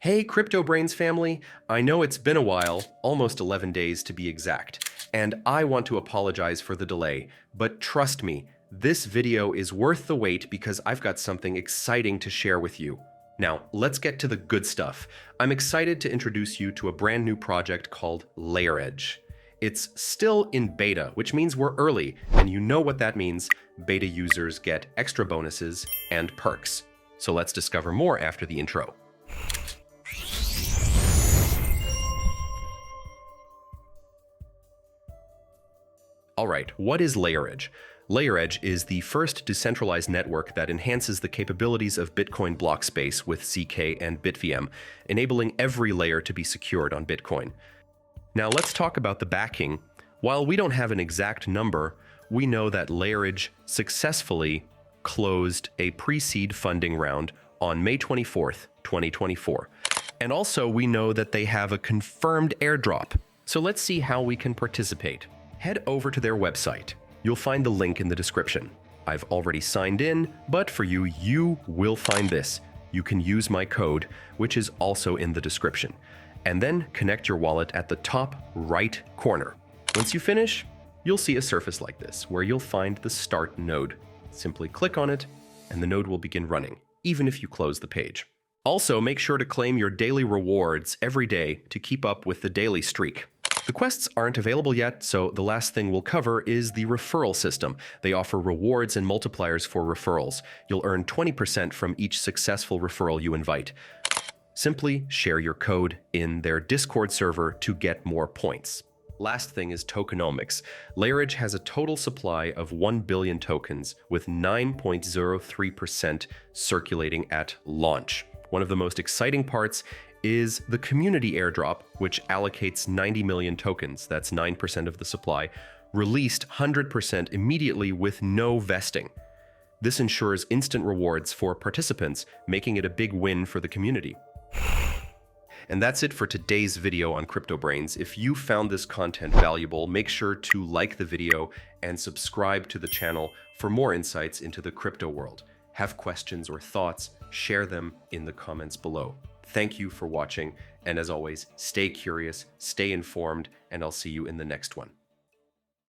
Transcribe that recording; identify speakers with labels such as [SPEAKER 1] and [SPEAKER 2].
[SPEAKER 1] Hey, Crypto Brains family! I know it's been a while, almost 11 days to be exact, and I want to apologize for the delay, but trust me, this video is worth the wait because I've got something exciting to share with you. Now, let's get to the good stuff. I'm excited to introduce you to a brand new project called LayerEdge. It's still in beta, which means we're early, and you know what that means. Beta users get extra bonuses and perks. So let's discover more after the intro. Alright, what is LayerEdge? LayerEdge is the first decentralized network that enhances the capabilities of Bitcoin block space with ZK and BitVM, enabling every layer to be secured on Bitcoin. Now let's talk about the backing. While we don't have an exact number, we know that LayerEdge successfully closed a pre-seed funding round on May 24th, 2024. And also we know that they have a confirmed airdrop. So let's see how we can participate. Head over to their website. You'll find the link in the description. I've already signed in, but for you, you will find this. You can use my code, which is also in the description. And then connect your wallet at the top right corner. Once you finish, you'll see a surface like this, where you'll find the Start node. Simply click on it, and the node will begin running, even if you close the page. Also, make sure to claim your daily rewards every day to keep up with the daily streak. The quests aren't available yet, so the last thing we'll cover is the referral system. They offer rewards and multipliers for referrals. You'll earn 20% from each successful referral you invite. Simply share your code in their Discord server to get more points. Last thing is Tokenomics. LayerEdge has a total supply of 1 billion tokens with 9.03% circulating at launch. One of the most exciting parts is the community airdrop, which allocates 90 million tokens, that's 9% of the supply, released 100% immediately with no vesting. This ensures instant rewards for participants, making it a big win for the community. And that's it for today's video on Crypto Brains. If you found this content valuable, make sure to like the video and subscribe to the channel for more insights into the crypto world. Have questions or thoughts, share them in the comments below. Thank you for watching, and as always, stay curious, stay informed, and I'll see you in the next one.